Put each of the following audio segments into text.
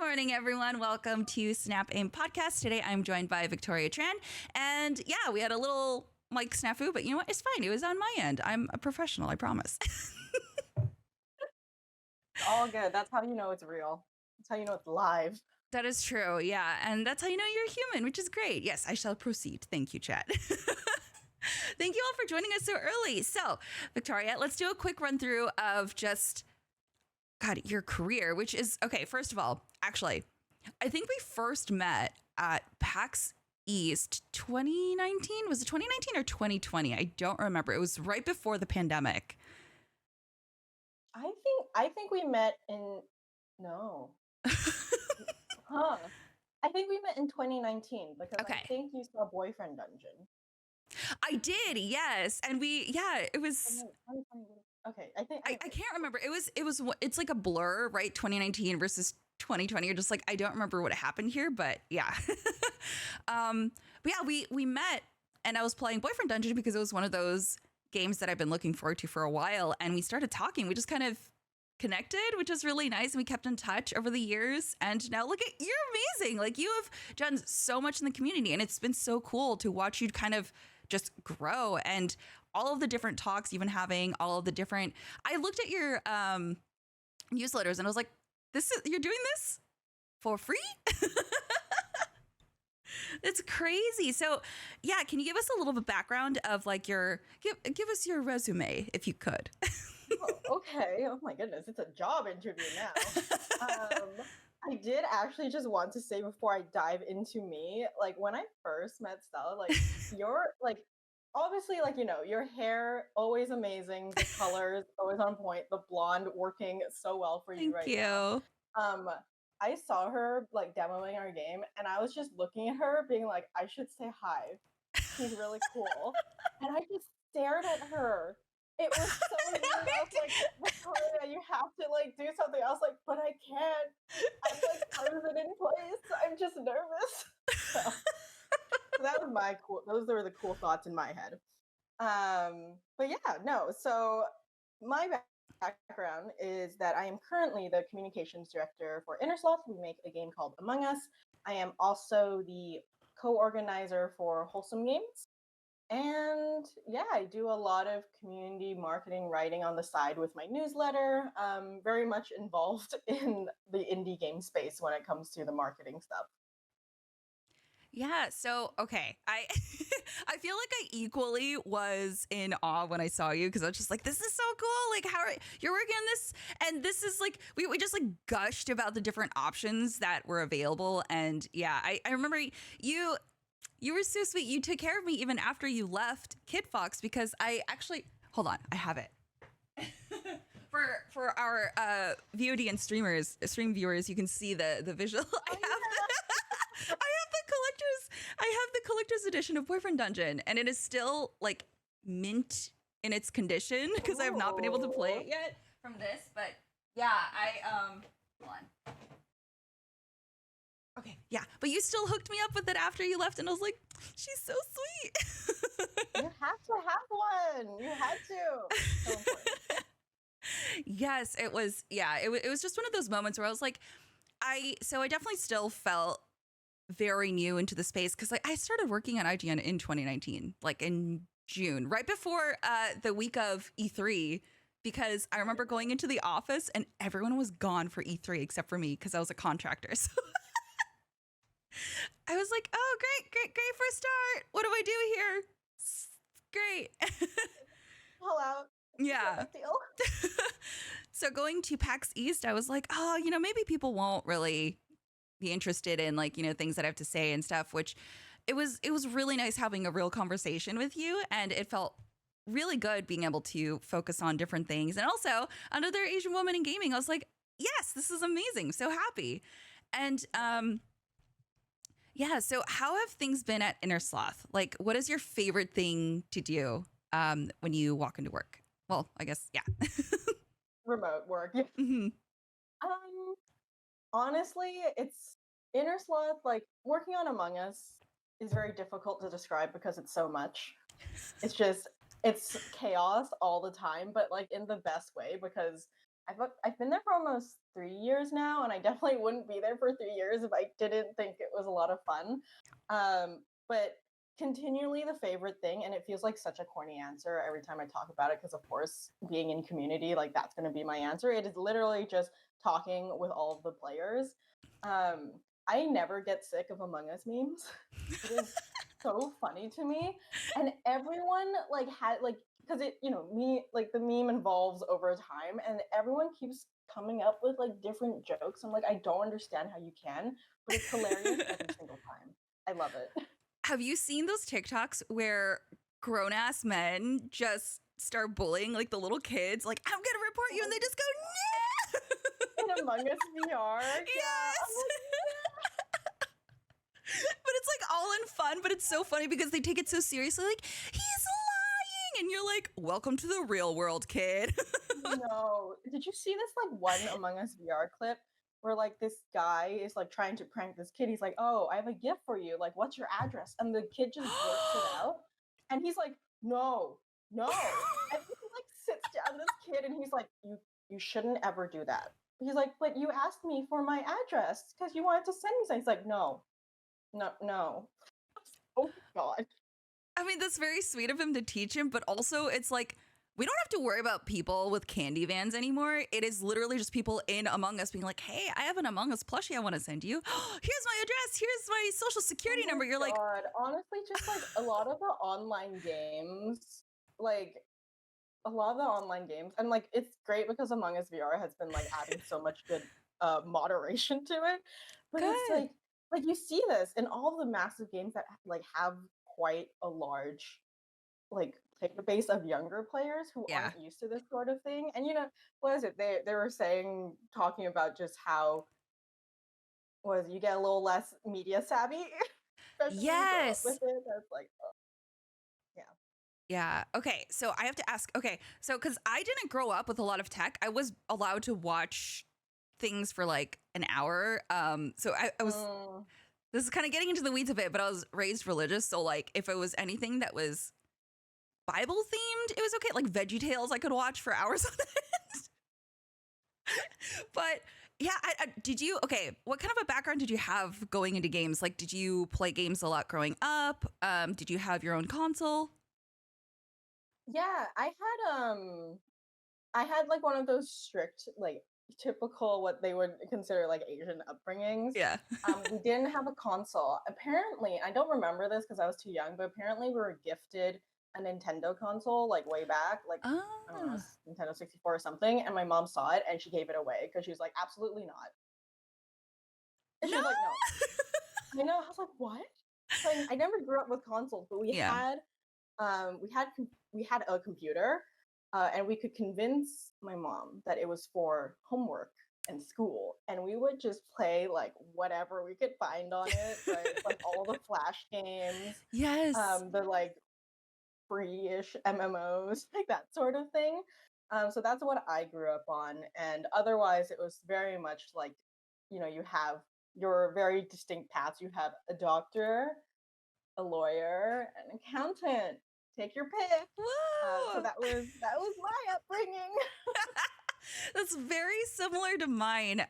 morning, everyone. Welcome to Snap Aim Podcast. Today, I'm joined by Victoria Tran. And yeah, we had a little mic snafu, but you know what? It's fine. It was on my end. I'm a professional, I promise. All good. That's how you know it's real. That's how you know it's live. That is true. Yeah. And that's how you know you're human, which is great. Yes, I shall proceed. Thank you, chat. Thank you all for joining us so early. So, Victoria, let's do a quick run through of just, God, your career, which is, okay, first of all, actually, I think we first met at PAX East 2019. Was it 2019 or 2020? I don't remember. It was right before the pandemic. I think we met in no. Huh. I think we met in 2019 because Okay. I think you saw Boyfriend Dungeon. I did, yes. And it was Okay, I think I can't remember. It's like a blur, right? 2019 versus 2020. You're just like, I don't remember what happened here, but yeah. But yeah, we met and I was playing Boyfriend Dungeon because it was one of those games that I've been looking forward to for a while. And we started talking. We just kind of connected, which is really nice. And we kept in touch over the years. And now look at, you're amazing. Like you have done so much in the community and it's been so cool to watch you kind of just grow and all of the different talks you've been having, all of the different, I looked at your newsletters and I was like, you're doing this for free? It's crazy. So yeah, can you give us a little bit of background of like give us your resume if you could. Okay. Oh my goodness, it's a job interview now. I did actually just want to say before I dive into me, like when I first met Stella, like you're like obviously like your hair always amazing, the colors always on point, the blonde working so well for you Thank right you. now. I saw her like demoing our game and I was just looking at her being like, I should say hi. She's really cool. And I just stared at her. It was so weird. I was like, Victoria, you have to like do something. I was like, but I can't. I'm like frozen in place. I'm just nervous. So that was those were the cool thoughts in my head. But yeah, no. So my background is that I am currently the communications director for Innersloth. We make a game called Among Us. I am also the co-organizer for Wholesome Games. And yeah, I do a lot of community marketing writing on the side with my newsletter. Very much involved in the indie game space when it comes to the marketing stuff. Yeah, so okay, I I feel like I equally was in awe when I saw you because I was just like, this is so cool. Like, you're working on this, and this is like we just like gushed about the different options that were available, and yeah, I remember you were so sweet. You took care of me even after you left Kid Fox because I actually hold on, I have it. For our VOD and stream viewers, you can see the visual. I have the collector's edition of Boyfriend Dungeon, and it is still like mint in its condition because I have not been able to play it yet from this. But yeah, hold on. Okay, yeah, but you still hooked me up with it after you left, and I was like, she's so sweet. You have to have one. You had to. So important. Yes, it was. Yeah, it was just one of those moments where I was like, I definitely still felt very new into the space because like I started working at IGN in 2019, like in June, right before the week of E3, because I remember going into the office and everyone was gone for E3 except for me because I was a contractor. So I was like, oh, great first start. What do I do here? Great. Pull out. Yeah. So going to PAX East, I was like, oh, maybe people won't really be interested in like, things that I have to say and stuff, which it was really nice having a real conversation with you. And it felt really good being able to focus on different things. And also another Asian woman in gaming, I was like, yes, this is amazing. So happy. And yeah, so how have things been at Innersloth? Like, what is your favorite thing to do when you walk into work? Well, I guess, yeah. Remote work. Mm-hmm. Honestly, it's Innersloth, like working on Among Us is very difficult to describe because it's so much. It's chaos all the time, but like in the best way because I've been there for almost 3 years now, and I definitely wouldn't be there for 3 years if I didn't think it was a lot of fun. But continually the favorite thing, and it feels like such a corny answer every time I talk about it, because of course, being in community, like that's going to be my answer. It is literally just talking with all of the players. Um, I never get sick of Among Us memes. It is so funny to me, and everyone like had like because it me like the meme evolves over time, and everyone keeps coming up with like different jokes. I'm like, I don't understand how you can, but it's hilarious every single time. I love it. Have you seen those TikToks where grown ass men just start bullying like the little kids? Like, I'm gonna report you, and they just go, no. In Among Us VR, yeah. Yes. But it's like all in fun, but it's so funny because they take it so seriously. Like, he's lying. And you're like, welcome to the real world, kid. No. Did you see this like one Among Us VR clip where like this guy is like trying to prank this kid? He's like, "Oh, I have a gift for you. Like, what's your address?" And the kid just blurts it out. And he's like, "No, no." And he like sits down this kid and he's like, "You shouldn't ever do that." He's like, "But you asked me for my address because you wanted to send me something." He's like, "No, no, no." Oh God. I mean, that's very sweet of him to teach him, but also it's like, we don't have to worry about people with candy vans anymore. It is literally just people in Among Us being like, hey, I have an Among Us plushie I want to send you. Here's my address. Here's my social security number. You're like, honestly, just like a lot of the online games, like a lot of the online games, and like it's great because Among Us VR has been like adding so much good moderation to it. But it's good. like you see this in all of the massive games that like have quite a large like database of younger players who Yeah. aren't used to this sort of thing. And what is it? They were saying talking about just how you get a little less media savvy. Especially when you grow up Yes. with it. That's like yeah. Yeah. Okay. So I have to ask. Okay. So, because I didn't grow up with a lot of tech, I was allowed to watch things for like an hour. So I was. This is kind of getting into the weeds of it, but I was raised religious, so like if it was anything that was Bible themed, it was okay. Like Veggie Tales, I could watch for hours on end. But yeah, did you? Okay, what kind of a background did you have going into games? Like, did you play games a lot growing up? Did you have your own console? Yeah, I had like one of those strict like typical what they would consider like Asian upbringings. Yeah. We didn't have a console. Apparently, I don't remember this because I was too young, but apparently we were gifted a Nintendo console like way back, like I don't know, Nintendo 64 or something, and my mom saw it and she gave it away because she was like, absolutely not. And she was like, no. I know. I was like, what? Like, I never grew up with consoles, but we had a computer, and we could convince my mom that it was for homework and school, and we would just play like whatever we could find on it, right? Like all the Flash games, Yes. the like free-ish MMOs, like that sort of thing. So that's what I grew up on, and otherwise it was very much like, you have your very distinct paths. You have a doctor, a lawyer, an accountant. Take your pick. Whoa. So that was my upbringing. That's very similar to mine,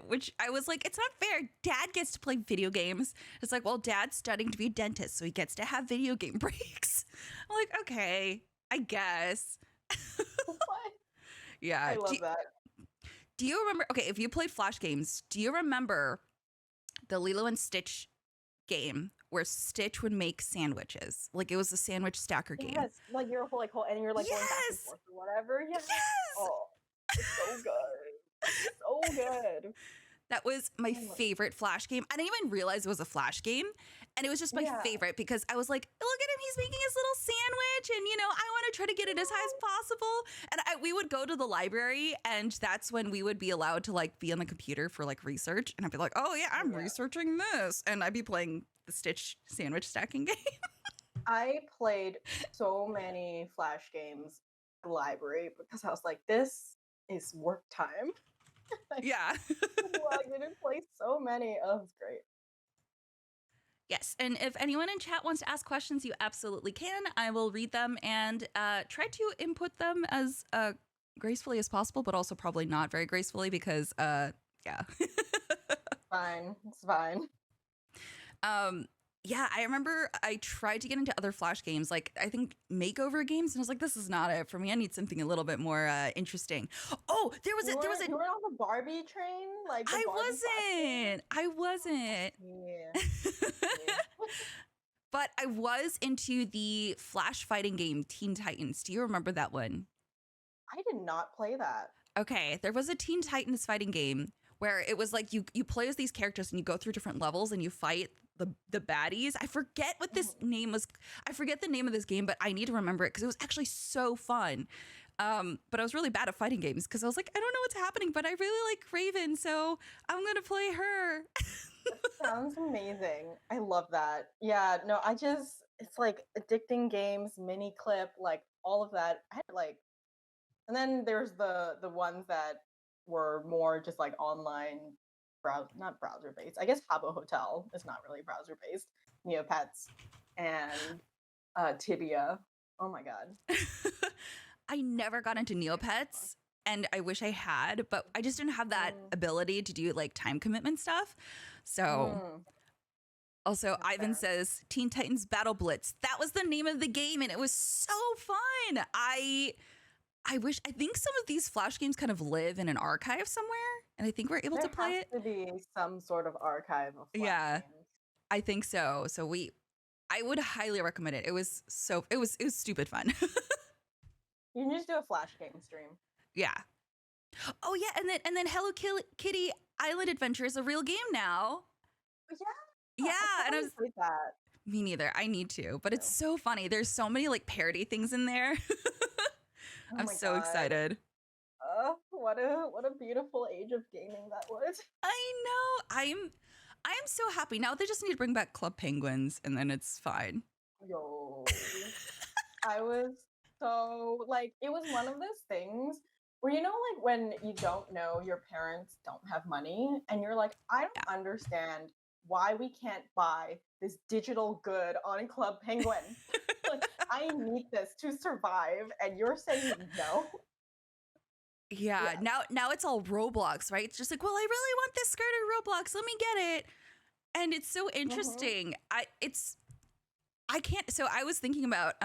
which I was like, it's not fair. Dad gets to play video games. It's like, well, Dad's studying to be a dentist, so he gets to have video game breaks. I'm like, okay, I guess. What? Yeah. I love that. Do you remember? Okay, if you played Flash games, do you remember the Lilo and Stitch game where Stitch would make sandwiches? Like it was a sandwich stacker game. Yes, like you're whole and you're like going back and forth or whatever. Yes. Oh, it's so good. So good. That was my favorite Flash game. I didn't even realize it was a Flash game. And it was just my favorite because I was like, look at him. He's making his little sandwich. And, I want to try to get it as high as possible. And we would go to the library, and that's when we would be allowed to like be on the computer for like research. And I'd be like, oh, yeah, I'm researching this. And I'd be playing the Stitch sandwich stacking game. I played so many Flash games at the library because I was like, this is work time. Yeah. Well, I didn't play so many. Oh, it was great. Yes, and if anyone in chat wants to ask questions, you absolutely can. I will read them and try to input them as gracefully as possible, but also probably not very gracefully because, yeah. Fine. It's fine. um, yeah, I remember I tried to get into other Flash games, like I think makeover games, and I was like, this is not it for me. I need something a little bit more interesting. Oh, there was a. You were on the Barbie train, like the Barbie Flash train. I wasn't. Yeah. Yeah. But I was into the Flash fighting game Teen Titans. Do you remember that one? I did not play that. Okay, there was a Teen Titans fighting game where it was like you play as these characters and you go through different levels and you fight the baddies. I forget what this name was. I forget the name of this game, but I need to remember it because it was actually so fun. But I was really bad at fighting games because I was like, I don't know what's happening, but I really like Raven, so I'm gonna play her. Sounds amazing. I love that. Yeah, no, it's like addicting games, mini clip, like all of that. I had like, and then there's the ones that were more just like online not browser based. I guess Habbo Hotel is not really browser based. Neopets and Tibia. Oh my god. I never got into Neopets, and I wish I had, but I just didn't have that ability to do like time commitment stuff. So also That's Ivan fair. says Teen Titans Battle Blitz. That was the name of the game and it was so fun. I think some of these Flash games kind of live in an archive somewhere, and I think we're able to play it. There has to be some sort of archive of Flash Yeah, games. I think so. So I would highly recommend it. It was stupid fun. You can just do a Flash game stream. Yeah. Oh yeah, and then Hello Kitty Island Adventure is a real game now. Yeah. Yeah, and I was played that. me neither. I need to, but it's so funny. There's so many like parody things in there. Oh I'm my so God. excited. What a beautiful age of gaming that was. I know. I'm so happy. Now they just need to bring back Club Penguins and then it's fine. Yo. I was so like it was one of those things where like when you don't know your parents don't have money and you're like, I don't understand why we can't buy this digital good on Club Penguin. Like, I need this to survive, and you're saying no. Yeah. Now it's all Roblox, right? It's just like, well, I really want this skirt in Roblox. Let me get it. And it's so interesting. I can't. So I was thinking about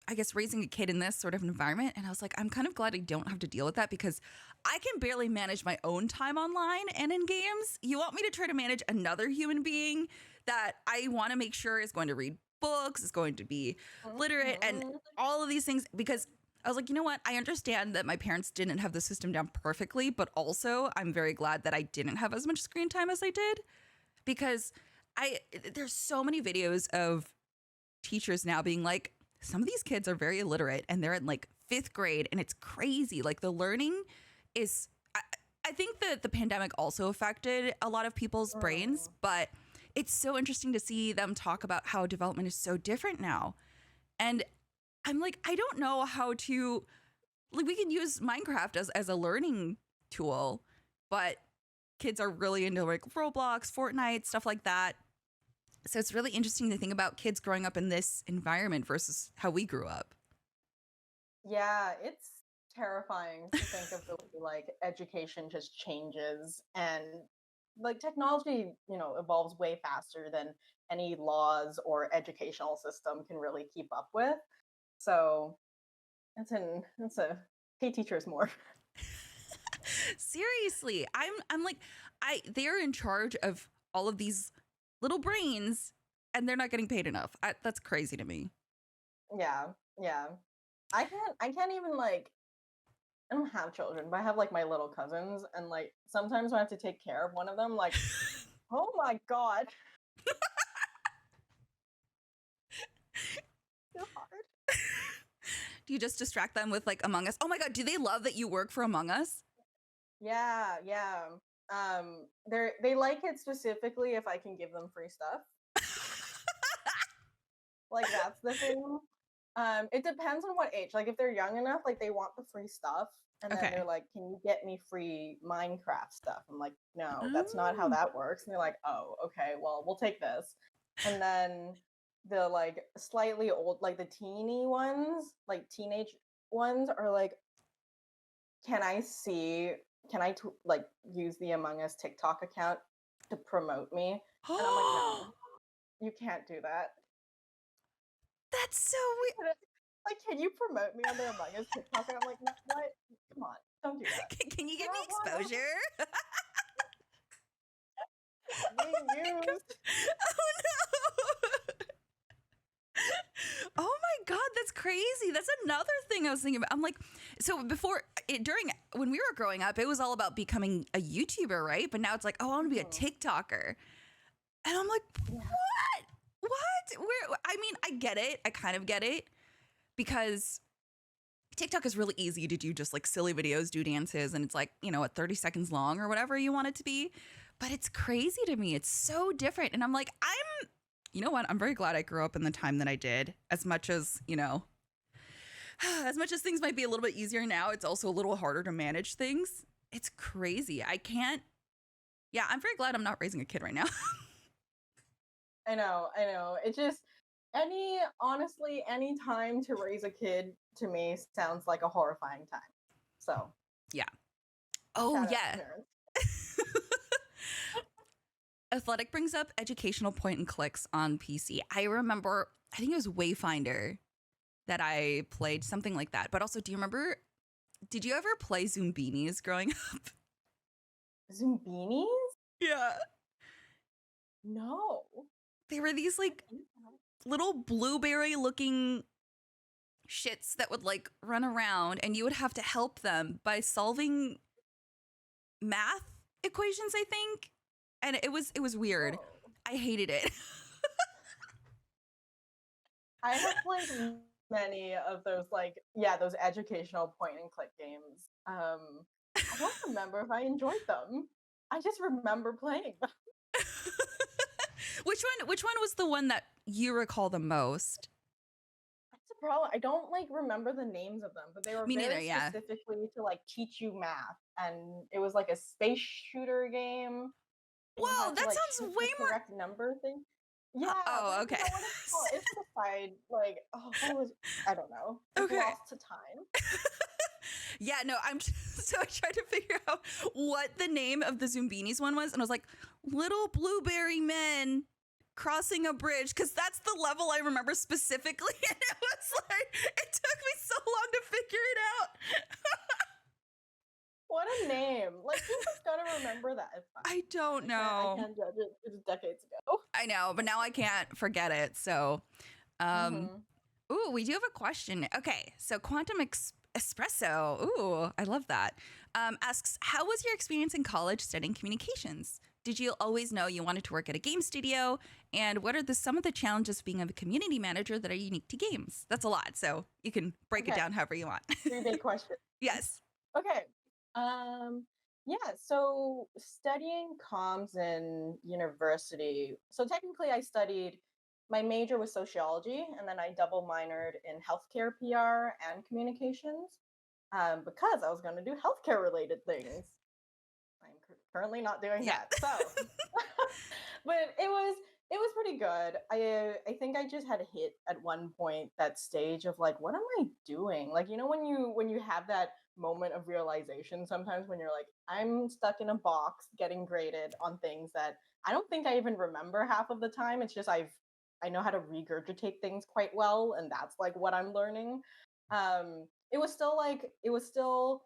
I guess raising a kid in this sort of environment, and I was like, I'm kind of glad I don't have to deal with that because I can barely manage my own time online and in games. You want me to try to manage another human being that I want to make sure is going to read books, is going to be literate, and all of these things, because I was like, you know what? I understand that my parents didn't have the system down perfectly, but also I'm very glad that I didn't have as much screen time as I did, because there's so many videos of teachers now being like, some of these kids are very illiterate and they're in like 5th grade and it's crazy. Like the learning is, I think that the pandemic also affected a lot of people's brains, but it's so interesting to see them talk about how development is so different now. And I'm like, I don't know how to, like, we can use Minecraft as a learning tool, but kids are really into like Roblox, Fortnite, stuff like that. So it's really interesting to think about kids growing up in this environment versus how we grew up. Yeah, it's terrifying to think of the way like education just changes and like technology, evolves way faster than any laws or educational system can really keep up with. So it's a pay teachers more. Seriously, I'm like, they're in charge of all of these little brains and they're not getting paid enough. That's crazy to me. Yeah, yeah. I can't even like I don't have children, but I have like my little cousins, and like sometimes when I have to take care of one of them, like, oh my God. So hard. Do you just distract them with like Among Us? Oh my God, do they love that you work for Among Us? Yeah, yeah. They like it specifically if I can give them free stuff. Like that's the thing. It depends on what age. Like if they're young enough, like they want the free stuff, and then they're like, "Can you get me free Minecraft stuff?" I'm like, "No, that's not how that works." And they're like, "Oh, okay, well, we'll take this." And then the like slightly old, like the teeny ones, like teenage ones are like, can I like use the Among Us TikTok account to promote me? And I'm like, no, you can't do that. That's so weird. Like, can you promote me on the Among Us TikTok? And I'm like, what? Come on, don't do that. Can you give I me don't wanna- exposure? Being used. Oh no. Oh my God, that's crazy. That's another thing I was thinking about. I'm like, so when we were growing up, it was all about becoming a YouTuber, right? But now it's like, oh, I want to be a TikToker. And I'm like, what? What? I mean, I get it. I kind of get it because TikTok is really easy to do just like silly videos, do dances, and it's like, 30 seconds long or whatever you want it to be. But it's crazy to me. It's so different. And I'm like, you know what? I'm very glad I grew up in the time that I did. As much as, as much as things might be a little bit easier now, it's also a little harder to manage things. It's crazy. I'm very glad I'm not raising a kid right now. I know. It just honestly, any time to raise a kid to me sounds like a horrifying time. So yeah. Oh shout out yeah. to parents. Athletic brings up educational point and clicks on PC. I remember, I think it was Wayfinder that I played, something like that. But also, did you ever play Zoombinis growing up? Zoombinis? Yeah. No. They were these like little blueberry looking shits that would like run around and you would have to help them by solving math equations, I think. And it was weird. Oh. I hated it. I have played many of those those educational point and click games. I don't remember if I enjoyed them. I just remember playing them. Which one was the one that you recall the most? That's the problem. I don't remember the names of them, but they were specifically to teach you math, and it was like a space shooter game. Whoa, that sounds way more correct number thing. Yeah. Okay. It's the side what was I don't know. Okay. Lost to time. Yeah, no, I tried to figure out what the name of the Zoombinis one was, and I was like, little blueberry men crossing a bridge, because that's the level I remember specifically, and it was like, it took me so long to figure it out. What a name. Who's gonna remember that? It's fine. I don't know. I can't judge it. It was decades ago. I know, but now I can't forget it, so. Ooh, we do have a question. Okay, so Quantum Espresso, ooh, I love that, asks, how was your experience in college studying communications? Did you always know you wanted to work at a game studio? And what are some of the challenges of being a community manager that are unique to games? That's a lot, so you can break it down however you want. 3 big questions. Yes. Okay. So studying comms in university. So technically my major was sociology, and then I double minored in healthcare PR and communications because I was going to do healthcare related things. I'm currently not doing that. So, but it was pretty good. I think I just had hit at one point that stage of what am I doing? When you have that moment of realization sometimes when you're like, I'm stuck in a box getting graded on things that I don't think I even remember half of the time. It's just I know how to regurgitate things quite well, and that's what I'm learning. It was still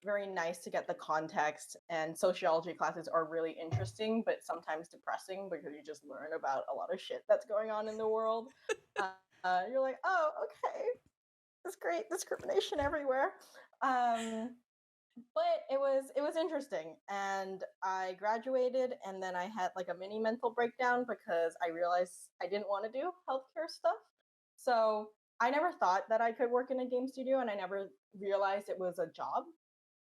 very nice to get the context, and sociology classes are really interesting, but sometimes depressing because you just learn about a lot of shit that's going on in the world. You're like, oh, okay, it's great discrimination everywhere. But it was interesting, and I graduated, and then I had a mini mental breakdown because I realized I didn't want to do healthcare stuff. So I never thought that I could work in a game studio, and I never realized it was a job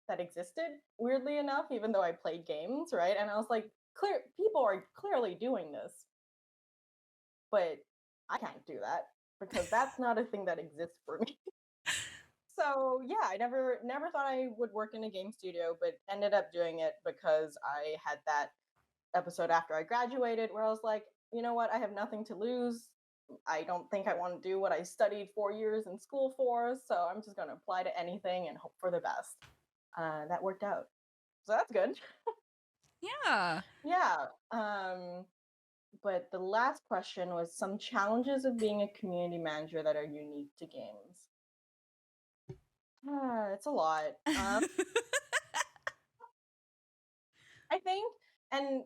that existed, weirdly enough, even though I played games, right? And I was like, people are clearly doing this, but I can't do that because that's not a thing that exists for me. So yeah, I never thought I would work in a game studio, but ended up doing it because I had that episode after I graduated where I was like, you know what, I have nothing to lose. I don't think I want to do what I studied 4 years in school for, so I'm just going to apply to anything and hope for the best. That worked out. So that's good. Yeah. Yeah. But the last question was some challenges of being a community manager that are unique to games. It's a lot. I think, and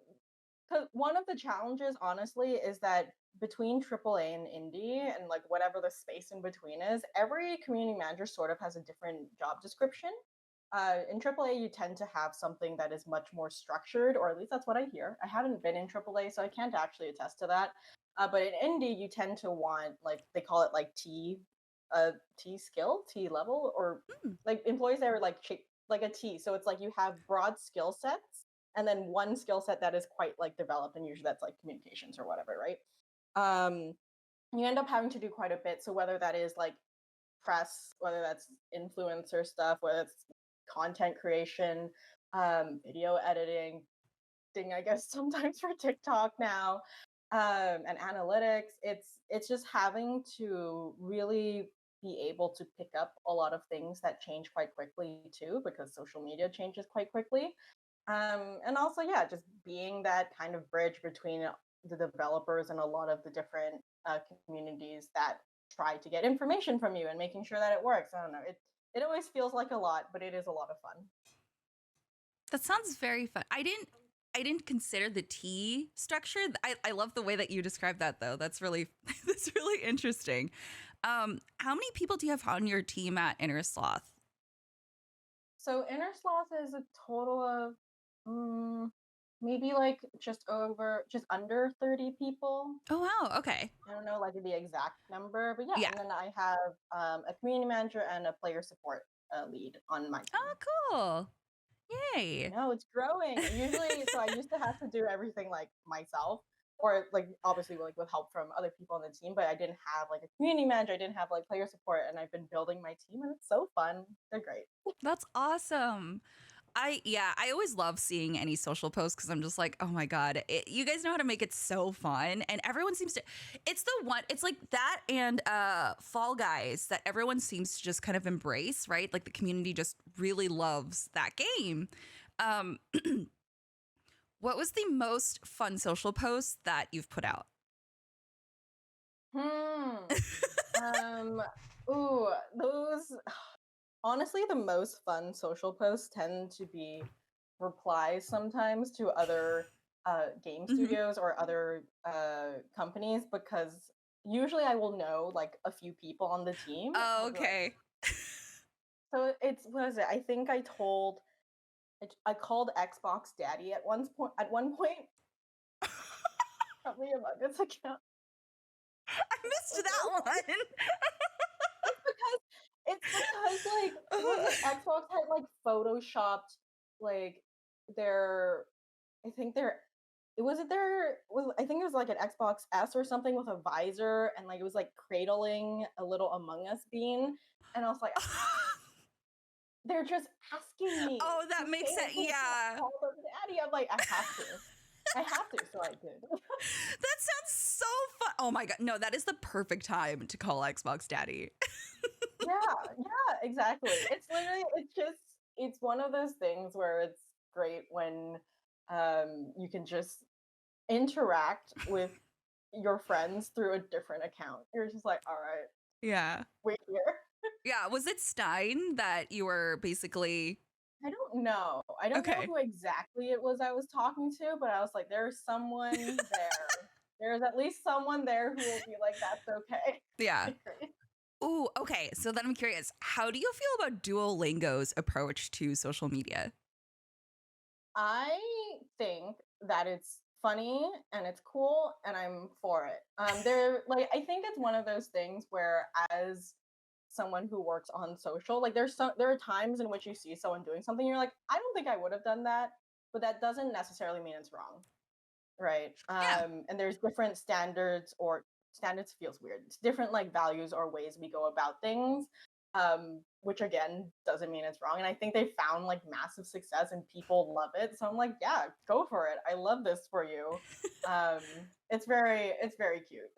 one of the challenges, honestly, is that between AAA and indie and like whatever the space in between is, every community manager sort of has a different job description. In AAA, you tend to have something that is much more structured, or at least that's what I hear. I haven't been in AAA, so I can't actually attest to that. But in indie, you tend to want, like, they call it like T skill, T level, or Mm. like employees that are like a T. So it's like you have broad skill sets and then one skill set that is quite like developed, and usually that's like communications or whatever, right? Um, you end up having to do quite a bit. So whether that is like press, whether that's influencer stuff, whether it's content creation, video editing, I guess sometimes for TikTok now, and analytics. It's just having to really be able to pick up a lot of things that change quite quickly too, because social media changes quite quickly. And also, yeah, just being that kind of bridge between the developers and a lot of the different communities that try to get information from you and making sure that it works. I don't know. It always feels like a lot, but it is a lot of fun. That sounds very fun. I didn't consider the T structure. I love the way that you described that though. That's really that's really interesting. How many people do you have on your team at Innersloth? So Innersloth is a total of maybe like just under 30 people. Oh wow, okay. I don't know like the exact number, but yeah. Yeah. And then I have a community manager and a player support lead on my team. Oh cool. Yay. No, it's growing. Usually, so I used to have to do everything like myself, or like obviously like with help from other people on the team. But I didn't have like a community manager. I didn't have like player support, and I've been building my team, and it's so fun. They're great. That's awesome. I always love seeing any social posts because I'm just like, oh my god, you guys know how to make it so fun, and everyone seems to. It's the one. It's like that and Fall Guys that everyone seems to just kind of embrace, right? Like the community just really loves that game. Um, what was the most fun social post that you've put out? Hmm. Ooh, those honestly, the most fun social posts tend to be replies sometimes to other game Mhm. studios or other companies, because usually I will know like a few people on the team. And Oh, I'll be like, okay. so it's what is it? I think I called Xbox Daddy at one point, probably about this account. I missed that one. It's because like was it Xbox had like photoshopped like their I think their it was it their was I think it was like an Xbox S or something with a visor, and like it was like cradling a little Among Us bean, and I was like, they're just asking me Oh, to that makes say sense. it, Yeah. call them daddy. I'm like, I have to, so I did. That sounds so fun. Oh my god. No, that is the perfect time to call Xbox Daddy. Yeah, exactly. It's literally, it's one of those things where it's great when you can just interact with your friends through a different account. You're just like, all right, Yeah. wait here. Yeah. Was it Stein that you were basically I don't know. I don't know okay? who exactly it was I was talking to, but I was like, there's someone there. There's at least someone there who will be like, that's okay. Yeah. Ooh, okay. So then I'm curious, how do you feel about Duolingo's approach to social media? I think that it's funny and it's cool and I'm for it. They're like I think it's one of those things where as someone who works on social, like there are times in which you see someone doing something, you're like, I don't think I would have done that, but that doesn't necessarily mean it's wrong. Right. Yeah. And there's different standards, or standards feels weird. It's different like values or ways we go about things. Which again doesn't mean it's wrong. And I think they found like massive success and people love it. So I'm like, yeah, go for it. I love this for you. Um, it's very cute.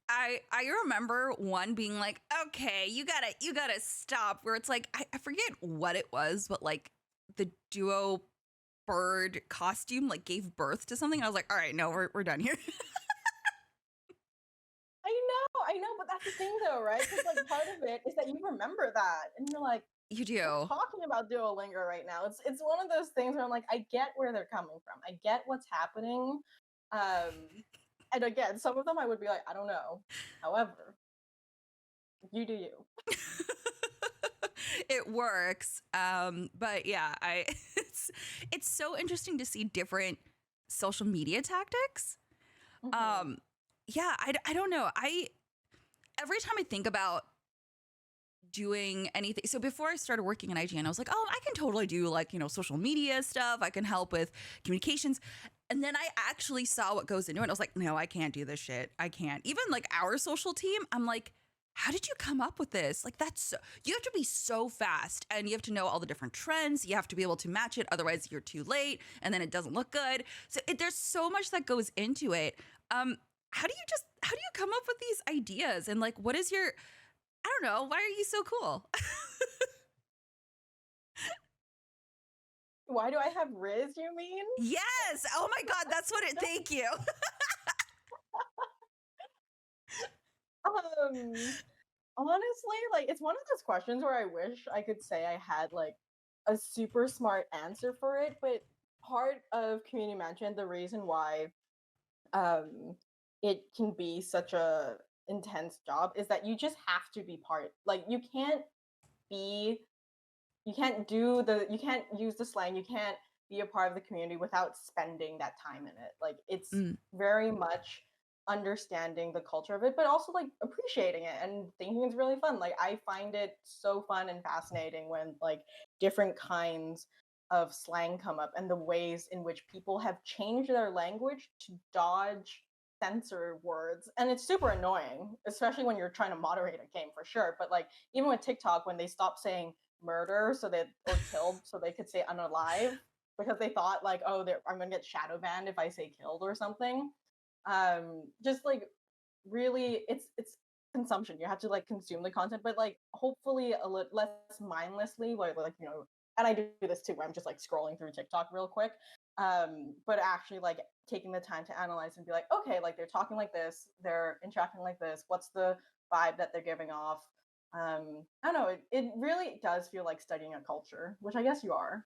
I remember one being like, okay, you gotta stop. Where it's like I forget what it was, but like the duo bird costume like gave birth to something. I was like, all right, no, we're done here. I know, but that's the thing though, right? Because like part of it is that you remember that, and you're like, You we're do. talking about Duolingo right now. It's one of those things where I'm like, I get where they're coming from. I get what's happening. And again, some of them I would be like, I don't know. However, you do you. It works. But yeah, I it's so interesting to see different social media tactics. Mhm. Yeah, I don't know. I every time I think about doing anything. So before I started working in IGN, I was like, oh, I can totally do like, social media stuff. I can help with communications. And then I actually saw what goes into it. I was like, no, I can't do this shit. I can't. Even like our social team, I'm like, how did you come up with this? Like, you have to be so fast and you have to know all the different trends. You have to be able to match it. Otherwise, you're too late and then it doesn't look good. So there's so much that goes into it. How do you come up with these ideas? And like, what is your, I don't know. Why are you so cool? Why do I have Riz, you mean? Yes. Oh my God. That's what it. Thank you. Honestly, like it's one of those questions where I wish I could say I had like a super smart answer for it, but part of community management, the reason why um it can be such a intense job is that you just have to be part. Like be you can't use the slang, you can't be a part of the community without spending that time in it. Like it's Mm, very much understanding the culture of it, but also like appreciating it and thinking it's really fun. Like I find it so fun and fascinating when like different kinds of slang come up and the ways in which people have changed their language to dodge censor words. And it's super annoying, especially when you're trying to moderate a game for sure. But like even with TikTok, when they stop saying murder or killed so they could say unalive because they thought like, oh, I'm gonna get shadow banned if I say killed or something. Just like really, it's consumption. You have to like consume the content, but like hopefully a little less mindlessly, like And I do this too, where I'm just like scrolling through TikTok real quick. But actually like taking the time to analyze and be like, okay, like they're talking like this, they're interacting like this. What's the vibe that they're giving off? I don't know. It really does feel like studying a culture, which I guess you are.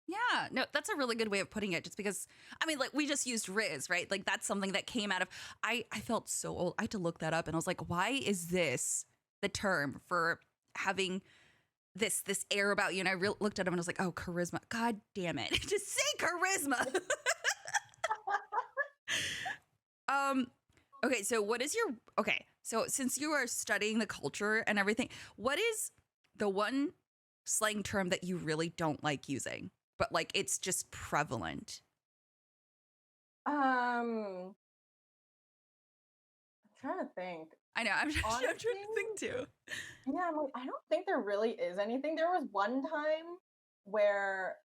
yeah, no, that's a really good way of putting it. Just because, I mean, like we just used Riz, right? Like that's something that came out of. I felt so old. I had to look that up, and I was like, why is this the term for having this air about you? And I looked at him and I was like, oh, charisma. God damn it, just say charisma. um, okay, so what is your okay? So since you are studying the culture and everything, what is the one slang term that you really don't like using, but like it's just prevalent? I'm trying to think. I know. I'm trying Honestly, to think too. yeah, I'm like, I don't think there really is anything. There was one time where,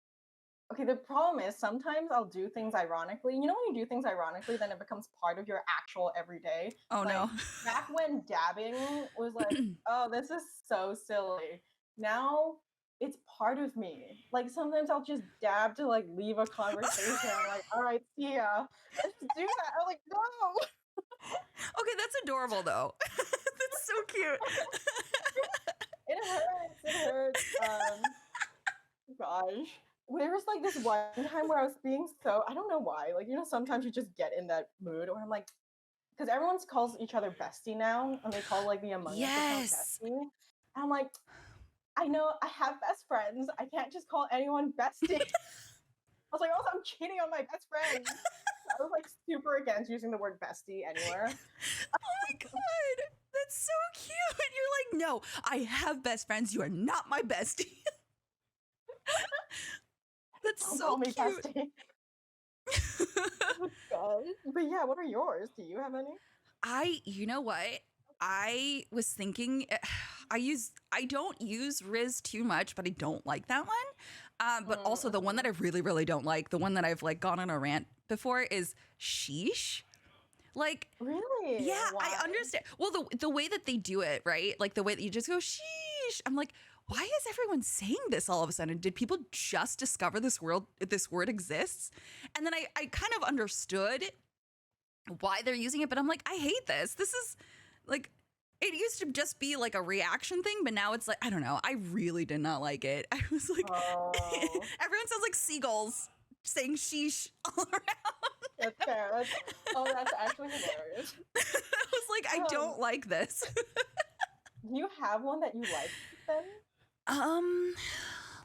okay, the problem is sometimes I'll do things ironically. You know, when you do things ironically, then it becomes part of your actual everyday. Oh Like no. back when dabbing was like, oh, this is so silly. Now it's part of me. Like sometimes I'll just dab to like leave a conversation. I'm like, all right, see ya. I just do that. I'm like, no. Okay, that's adorable though. That's so cute. It hurts. It hurts. Gosh. There was like this one time where I was being so, I don't know why. Like, sometimes you just get in that mood where I'm like, because everyone calls each other bestie now, and they call like the Among Us account Yes. bestie. And I'm like, I know I have best friends. I can't just call anyone bestie. I was like, also, I'm cheating on my best friend. I was like super against using the word bestie anywhere. Oh my god. That's so cute. You're like, no, I have best friends. You are not my bestie. That's Don't so call me cute. bestie. Oh, God. But yeah, what are yours? Do you have any? You know what? I was thinking, I don't use Riz too much, but I don't like that one. But also the one that I really, really don't like, the one that I've like gone on a rant before is sheesh. Like, Really? yeah, Why? I understand. Well, the way that they do it, right? Like the way that you just go sheesh. I'm like, why is everyone saying this all of a sudden? Did people just discover this word exists? And then I kind of understood why they're using it, but I'm like, I hate this. This is like, it used to just be like a reaction thing, but now it's like, I don't know. I really did not like it. I was like, Oh, everyone sounds like seagulls saying sheesh all around. that's fair. That's actually hilarious. I was like, I don't like this. Do you have one that you like then?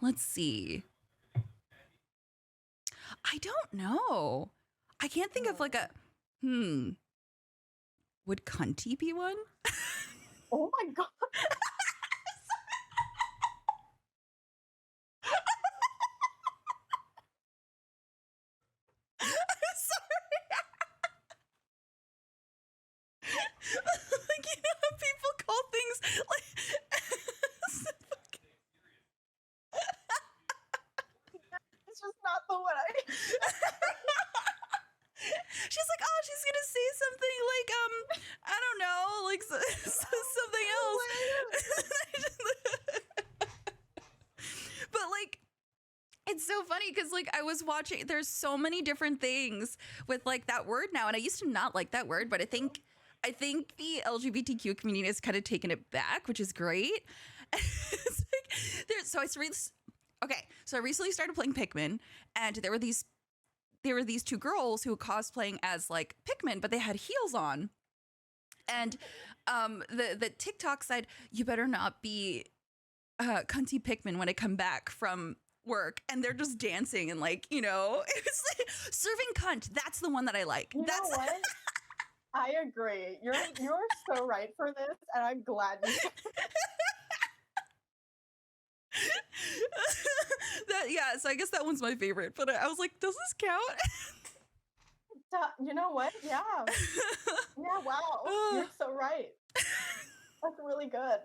Let's see. I don't know. I can't think of like a would cunty be one? Oh my god. I'm sorry. Like, you know how people call things like It's just not the one I. she's like, oh, she's gonna say something like, I don't know, like something else. But like, it's so funny because like I was watching, there's so many different things with like that word now, and I used to not like that word, but I think the LGBTQ community has kind of taken it back, which is great. It's like, so I recently started playing Pikmin, and there were these two girls who were cosplaying as like Pikmin, but they had heels on. And the TikTok said, you better not be cunty Pikmin when I come back from work. And they're just dancing and like, you know, it's like serving cunt. That's the one that I like. You know what? I agree. You're so right for this, and I'm glad you said that. Yeah, so I guess that one's my favorite. But I was like, does this count? You know what? Yeah. Yeah, wow. You're so right. That's really good.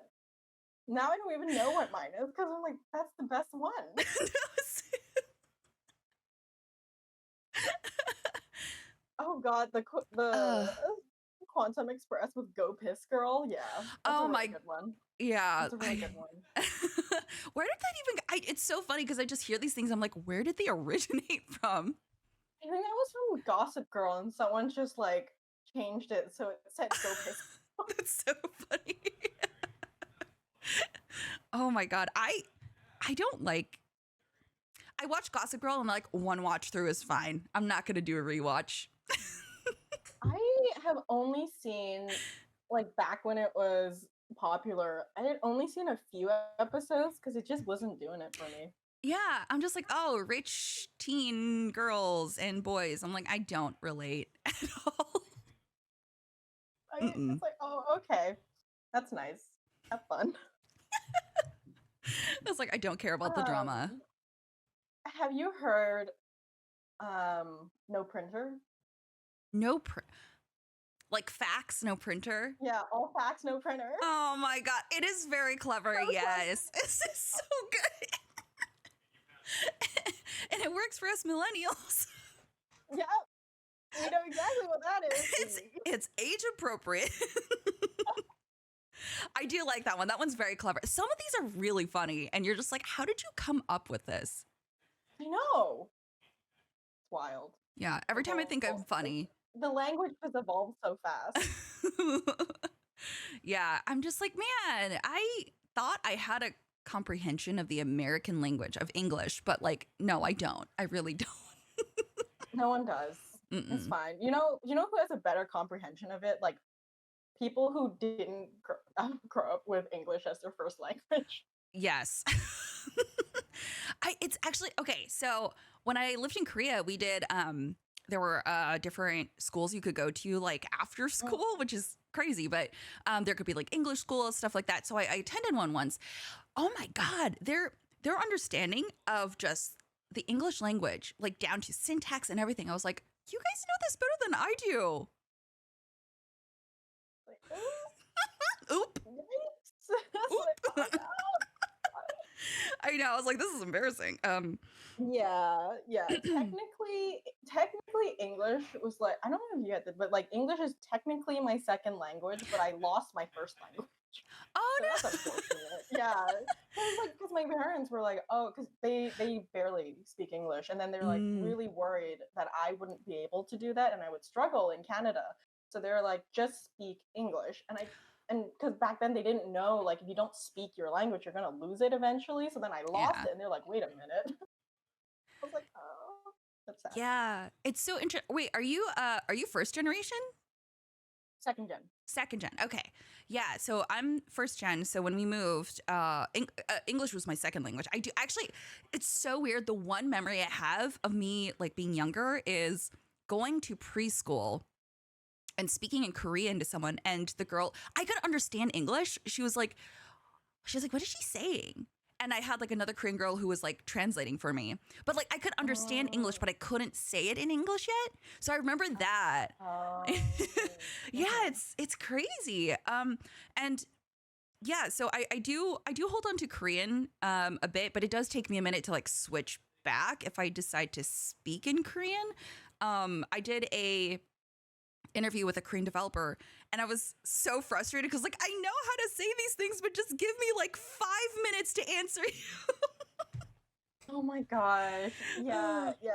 Now I don't even know what mine is because I'm like, that's the best one. Oh god, the Quantum Express with Go Piss Girl. Yeah. That's a really good one. Yeah. That's a really good one. Where did that even it's so funny because I just hear these things. I'm like, where did they originate from? I think that was from Gossip Girl, and someone just like changed it so it said Go Piss Girl. That's so funny. Oh my god. I don't like, I watch Gossip Girl and like one watch through is fine. I'm not gonna do a rewatch. I have only seen, like, back when it was popular, I had only seen a few episodes because it just wasn't doing it for me. Yeah, I'm just like, oh, rich teen girls and boys. I'm like, I don't relate at all. It's like, oh, okay. That's nice. Have fun. I was like, I don't care about the drama. Have you heard No Printer? Like fax, no printer? Yeah, all facts, no printer. Oh my god, it is very clever, So yes. This is so good. And it works for us millennials. Yeah, we know exactly what that is. It's age appropriate. I do like that one. That one's very clever. Some of these are really funny, and you're just like, how did you come up with this? I know. It's wild. Yeah, every time I think I'm funny. The language has evolved so fast. Yeah, I'm just like, man, I thought I had a comprehension of the American language of English, but like, no, I don't. I really don't. No one does. It's fine. You know who has a better comprehension of it? Like, people who didn't grow up with English as their first language. Yes. It's actually, okay, so when I lived in Korea, we did, there were different schools you could go to like after school, which is crazy, but there could be like English school, stuff like that. So I attended one once. Oh my God, their understanding of just the English language, like down to syntax and everything. I was like, you guys know this better than I do. Like, Oop. Oop. Like, oh, I know. I was like, this is embarrassing. yeah. Technically, English was like, I don't know if you get it, but like English is technically my second language, but I lost my first language. Oh So no. that's unfortunate. Yeah. Because my parents were like, oh, because they barely speak English. And then they're like Mm, really worried that I wouldn't be able to do that and I would struggle in Canada. So they're like, just speak English. And because back then they didn't know, like, if you don't speak your language, you're going to lose it eventually. So then I lost yeah. it. And they're like, wait a minute. I was like, oh, that's sad. Yeah. It's so interesting. Wait, are you first generation? Second gen. Second gen. Okay. Yeah. So I'm first gen. So when we moved, English was my second language. I do actually, it's so weird. The one memory I have of me like being younger is going to preschool and speaking in Korean to someone. And the girl, I could understand English. She was like, what is she saying? And I had like another Korean girl who was like translating for me. But like I could understand English, Oh, but I couldn't say it in English yet. So I remember that. oh. Yeah, Mhm. it's crazy. And yeah, so I do hold on to Korean a bit, but it does take me a minute to like switch back if I decide to speak in Korean. I did a interview with a Korean developer and I was so frustrated because like I know how to say these things, but just give me like 5 minutes to answer you. Oh my gosh. Yeah, yeah.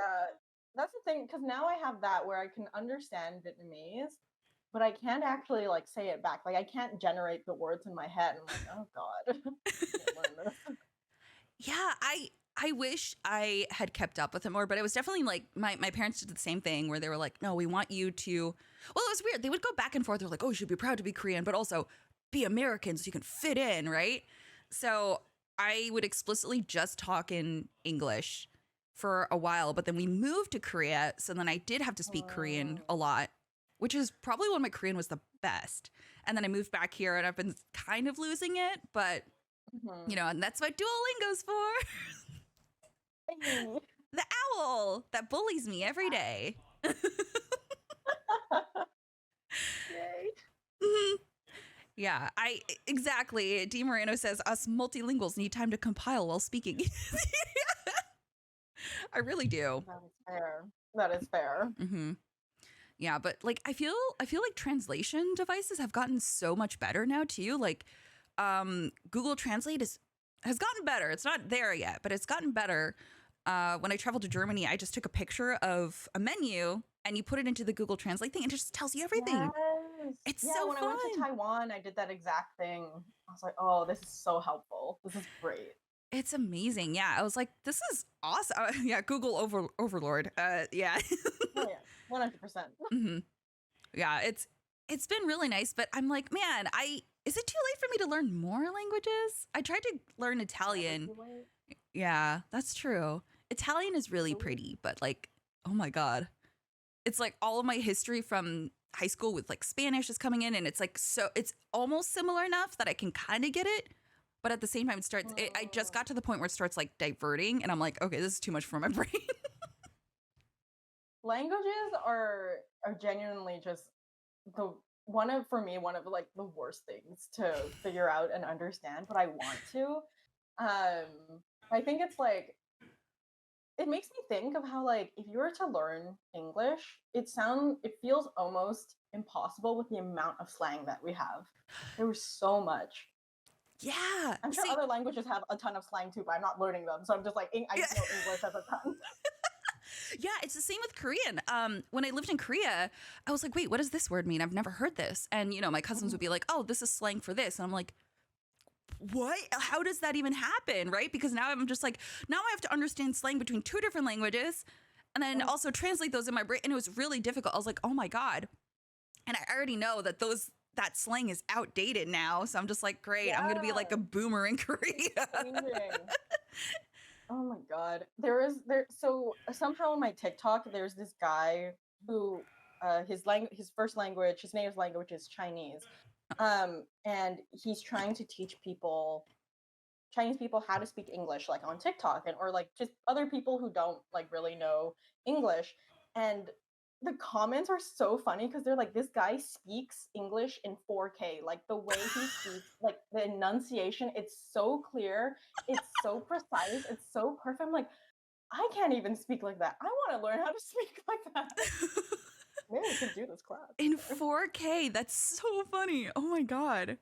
That's the thing, because now I have that where I can understand Vietnamese, but I can't actually like say it back. Like I can't generate the words in my head. I'm like, oh God, I can't learn this. Yeah, I wish I had kept up with it more, but it was definitely like my parents did the same thing where they were like, no, we want you to. Well, it was weird. They would go back and forth. They're like, oh, you should be proud to be Korean, but also be American so you can fit in, right? So I would explicitly just talk in English for a while, but then we moved to Korea. So then I did have to speak Korean Oh. a lot, which is probably when my Korean was the best. And then I moved back here and I've been kind of losing it, but Mhm. and that's what Duolingo's for. Hey. The owl that bullies me every day. Yay. Mhm. Yeah, I exactly. D Moreno says us multilinguals need time to compile while speaking. I really do. That is fair. That is fair. Hmm. Yeah, but like I feel like translation devices have gotten so much better now too. Like Google Translate has gotten better. It's not there yet, but it's gotten better. When I traveled to Germany, I just took a picture of a menu and you put it into the Google Translate thing and it just tells you everything. Yes. It's Yeah, so when I went to fun. Taiwan, I did that exact thing. I was like, oh, this is so helpful. This is great. It's amazing. Yeah, I was like, this is awesome. Yeah, Google Overlord. Yeah. Oh yeah, 100%. Hmm. Yeah, it's been really nice, but I'm like, man, I is it too late for me to learn more languages? I tried to learn Never Italian. too late. Yeah, that's true. Italian is really Sweet. pretty, but like, oh my god. It's like all of my history from high school with like Spanish is coming in and it's like so it's almost similar enough that I can kind of get it, but at the same time I just got to the point where it starts like diverting and I'm like, okay, this is too much for my brain. Languages are genuinely just the one of like the worst things to figure out and understand, but I want to. I think it's like it makes me think of how like if you were to learn English, it feels almost impossible with the amount of slang that we have. There was so much. Yeah. I'm sure See, other languages have a ton of slang too, but I'm not learning them. So I'm just like I yeah. just know English as a ton. Yeah, it's the same with Korean. When I lived in Korea, I was like, wait, what does this word mean? I've never heard this. And, my cousins would be like, oh, this is slang for this. And I'm like, what? How does that even happen? Right? Because now I'm just like, now I have to understand slang between two different languages and then Oh, also translate those in my brain. And it was really difficult. I was like, oh my God. And I already know that that slang is outdated now. So I'm just like, great, I'm gonna be like a yeah, boomer in it's Korea. changing. Oh my god. There so somehow on my TikTok there's this guy who his first language, his native language is Chinese. And he's trying to teach people Chinese people how to speak English like on TikTok and or like just other people who don't like really know English. And the comments are so funny because they're like, this guy speaks English in 4K. Like the way he speaks, like the enunciation, it's so clear, it's so precise, it's so perfect. I'm like, I can't even speak like that. I want to learn how to speak like that. could do this class. In 4K. That's so funny. Oh my God.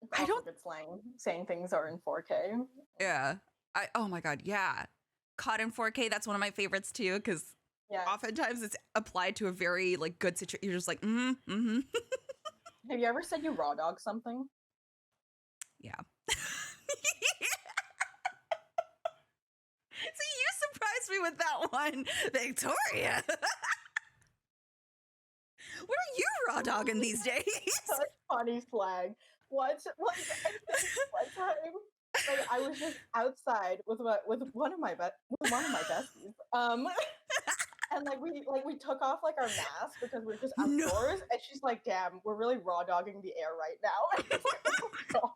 It's I also don't. good slang. Saying things are in 4K. Yeah. Oh my God. Yeah. Caught in 4K. That's one of my favorites too, because Yeah. oftentimes it's applied to a very like good situation. You're just like, Have you ever said you raw dog something? Yeah. See, you surprised me with that one, Victoria. What are you raw dogging these days? Such funny slang. What? I think one time, like I was just outside with one of my besties. And we took off like our masks because we're just No. outdoors, and she's like, "Damn, we're really raw dogging the air right now." And I was like, "Oh my God."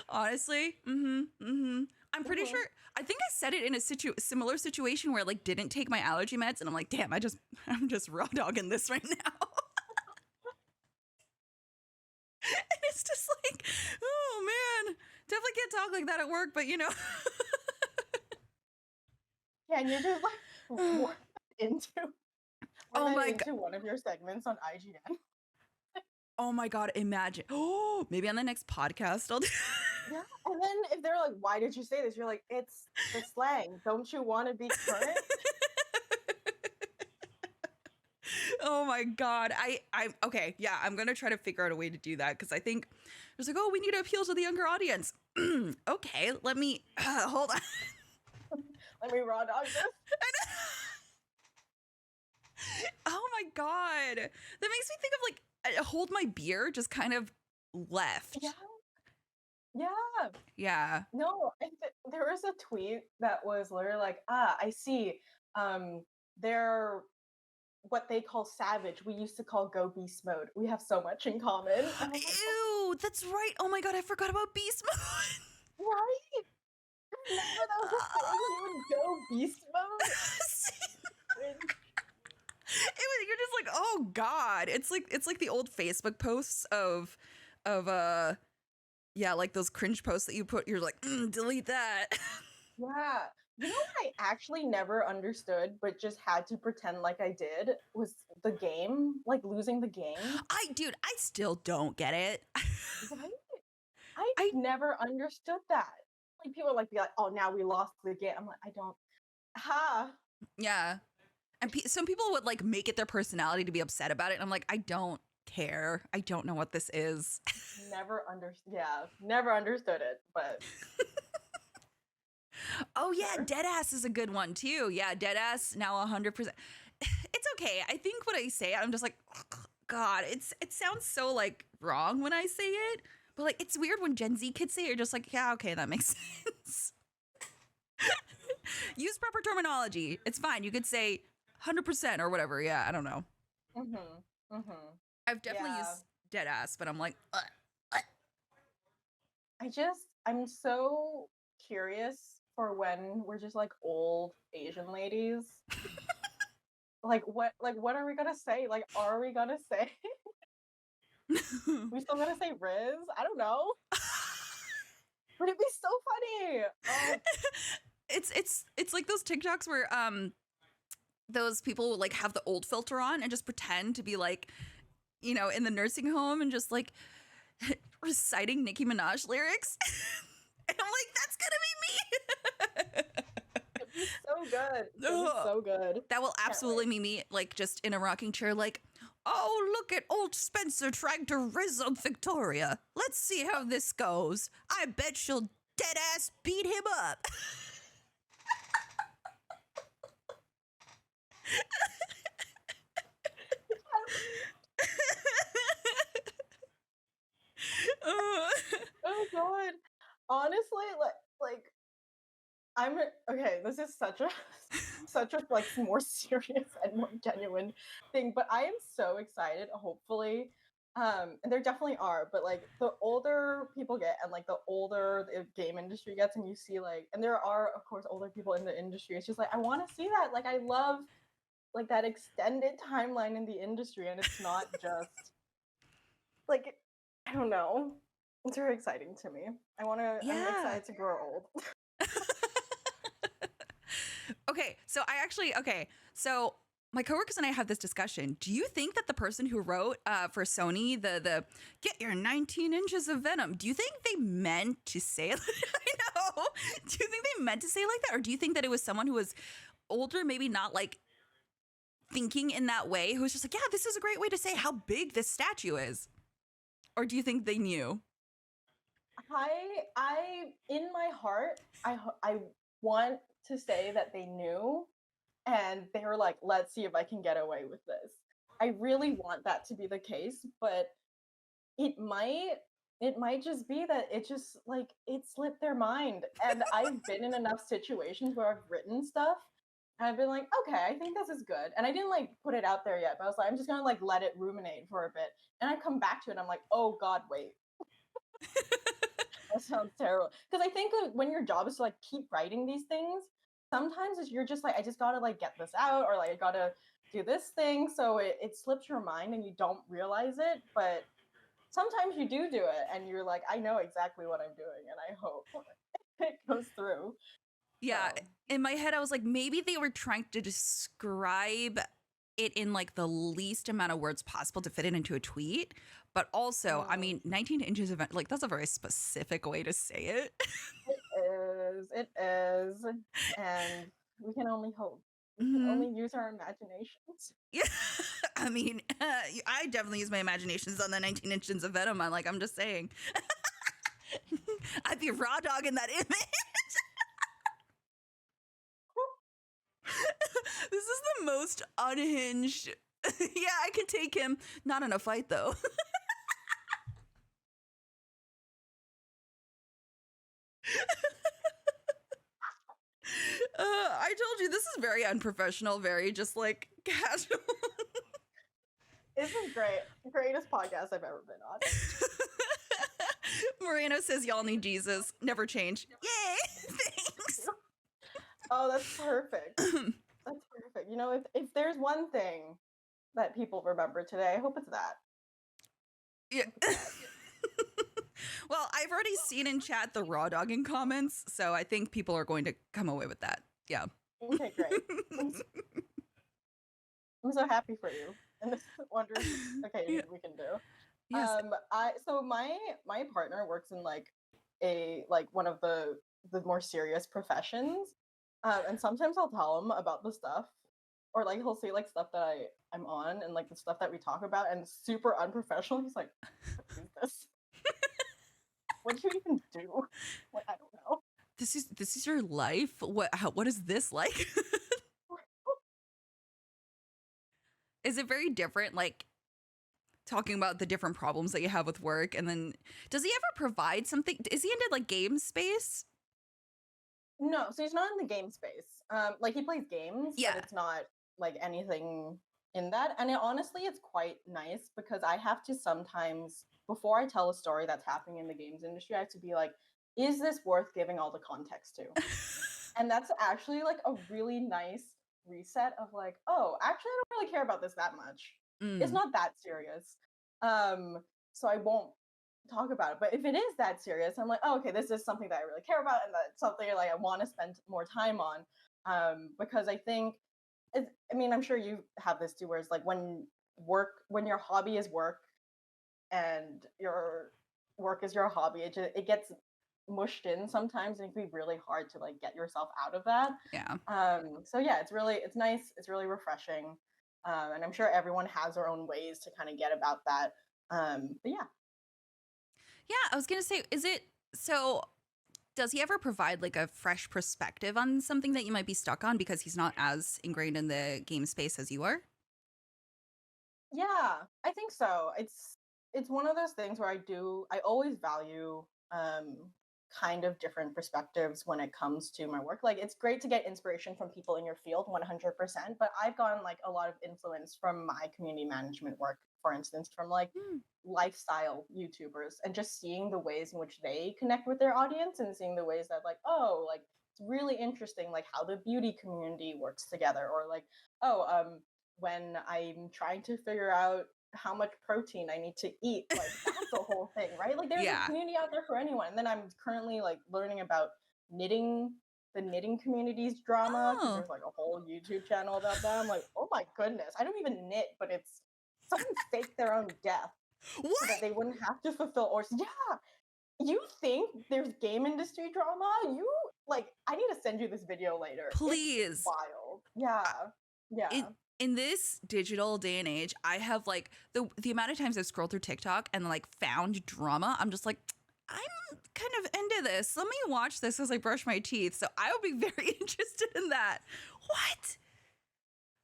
Honestly, I'm pretty sure. I think I said it in a similar situation where I like didn't take my allergy meds, and I'm like, damn, I'm just raw dogging this right now. And it's just like, oh man, definitely can't talk like that at work, but you know. Yeah, and you're just like into one of your segments on IGN. Oh my God, imagine. Oh, maybe on the next podcast I'll do. Yeah, and then if they're like, "Why did you say this?" You're like, "It's the slang. Don't you want to be current?" Oh my God. I'm okay. Yeah, I'm going to try to figure out a way to do that because I think there's like, oh, we need to appeal to the younger audience. Okay, let me hold on. Let me raw dog this. Oh my God. That makes me think of like, hold my beer just kind of left. Yeah. Yeah. Yeah. No, there was a tweet that was literally like, I see. They're what they call savage. We used to call go beast mode. We have so much in common. And like, Ew, that's right. Oh my God, I forgot about beast mode. right? Remember that was a thing? You would go beast mode? You're just like, oh God. It's like the old Facebook posts of yeah, like those cringe posts that you put, you're like, delete that. Yeah. You know what I actually never understood, but just had to pretend like I did, was the game, like losing the game. Dude, I still don't get it. Right? I never understood that. Like people be like, "Oh, now we lost the game." I'm like, I don't. Yeah. And some people would like make it their personality to be upset about it. And I'm like, I don't care. I don't know what this is. Never understood it, but. Oh yeah, Deadass is a good one too. Yeah, Deadass now 100%. It's okay. I think what I say, I'm just like, God, it sounds so like wrong when I say it, but like it's weird when Gen Z kids say it. You're just like, yeah, okay, that makes sense. Use proper terminology. It's fine. You could say 100% or whatever. Yeah, I don't know. I've definitely used Deadass, but I'm like, I'm so curious for when we're just like old Asian ladies. what are we gonna say? Like, are we gonna say? We still gonna say Riz? I don't know. Would it be so funny? It's like those TikToks where those people will like have the old filter on and just pretend to be like, you know, in the nursing home and just like reciting Nicki Minaj lyrics. And I'm like, that's gonna be me. It'd be so good. It'd be so good. That will absolutely be me, like just in a rocking chair, like, oh, look at old Spencer trying to rizz up Victoria. Let's see how this goes. I bet she'll dead ass beat him up. Oh God. Honestly, like I'm okay, this is such a like more serious and more genuine thing, but I am so excited, hopefully. And there definitely are, but like the older people get and like the older the game industry gets, and you see like, and there are of course older people in the industry, it's just like I want to see that. Like I love like that extended timeline in the industry, and it's not just like, I don't know. It's very exciting to me. I'm excited to grow old. Okay, so so my coworkers and I had this discussion. Do you think that the person who wrote for Sony the get your 19 inches of venom, do you think they meant to say it? I know. Do you think they meant to say it like that, or do you think that it was someone who was older, maybe not like thinking in that way, who was just like, yeah, this is a great way to say how big this statue is, or do you think they knew? I in my heart, I want to say that they knew and they were like, let's see if I can get away with this. I really want that to be the case, but it might it might just be that it just like it slipped their mind. And I've been in enough situations where I've written stuff and I've been like, okay, I think this is good. And I didn't like put it out there yet, but I was like, I'm just gonna like let it ruminate for a bit. And I come back to it and I'm like, oh God, wait. That sounds terrible. Because I think when your job is to like keep writing these things, sometimes you're just like, I just gotta like get this out, or like I gotta do this thing. So it slips your mind and you don't realize it. But sometimes you do it and you're like, I know exactly what I'm doing and I hope it goes through. Yeah, So in my head, I was like, maybe they were trying to describe it in like the least amount of words possible to fit it into a tweet. But also, I mm, mean, 19 inches of like that's a very specific way to say it. it is. And we can only hope. We can Hmm. only use our imaginations. Yeah, I mean, I definitely use my imaginations on the 19 inches of venom. I'm just saying, I'd be raw dogging that image. This is the most unhinged. Yeah, I could take him. Not in a fight, though. I told you this is very unprofessional, very just like casual. This is great. Greatest podcast I've ever been on. Moreno says, y'all need Jesus. Never change. Yay! Thanks. Oh, that's perfect. That's perfect. You know, if there's one thing that people remember today, I hope it's that. Yeah. Well, I've already seen in chat the raw dogging comments, so I think people are going to come away with that. Yeah. Okay, great. I'm so happy for you and this wondrous occasion Yeah. we can do. Yes. My partner works in like a like one of the more serious professions, and sometimes I'll tell him about the stuff, or like he'll say like stuff that I'm on and like the stuff that we talk about, and it's super unprofessional. He's like, "What is this? What do you even do?" Like I don't know. This is your life. What is this like? Is it very different? Like talking about the different problems that you have with work, and then does he ever provide something? Is he into like game space? No, so he's not in the game space. Like he plays games, but Yeah. it's not like anything in that. And honestly, it's quite nice because I have to sometimes, before I tell a story that's happening in the games industry, I have to be like, is this worth giving all the context to? And that's actually like a really nice reset of like, oh, actually, I don't really care about this that much. It's Mm. not that serious. So I won't talk about it. But if it is that serious, I'm like, oh, okay, this is something that I really care about, and that's something like I want to spend more time on. Because I think, I mean, I'm sure you have this too, where it's like when your hobby is work and your work is your hobby, it gets mushed in sometimes, and it can be really hard to like get yourself out of that. Yeah. So yeah, it's nice, it's really refreshing, and I'm sure everyone has their own ways to kind of get about that. But yeah. Yeah, I was gonna say, is it so? Does he ever provide like a fresh perspective on something that you might be stuck on because he's not as ingrained in the game space as you are? Yeah, I think so. It's one of those things where I always value kind of different perspectives when it comes to my work. Like it's great to get inspiration from people in your field 100%, but I've gotten like a lot of influence from my community management work, for instance, from like Hmm. lifestyle YouTubers and just seeing the ways in which they connect with their audience and seeing the ways that like, oh, like it's really interesting like how the beauty community works together, or like, oh, when I'm trying to figure out how much protein I need to eat. Like that's a whole thing, right? Like there's a Yeah. community out there for anyone. And then I'm currently like learning about knitting the knitting community's drama, because Oh, there's like a whole YouTube channel about that. I'm like, oh my goodness, I don't even knit, but it's someone faked their own death so what? that they wouldn't have to fulfill orders. Yeah, you think there's game industry drama? You like, I need to send you this video later. It's Please. wild. Yeah, In yeah. in this digital day and age, I have like the amount of times I've scrolled through TikTok and like found drama. I'm just like, I'm kind of into this. Let me watch this as I brush my teeth. So I would be very interested in that. What?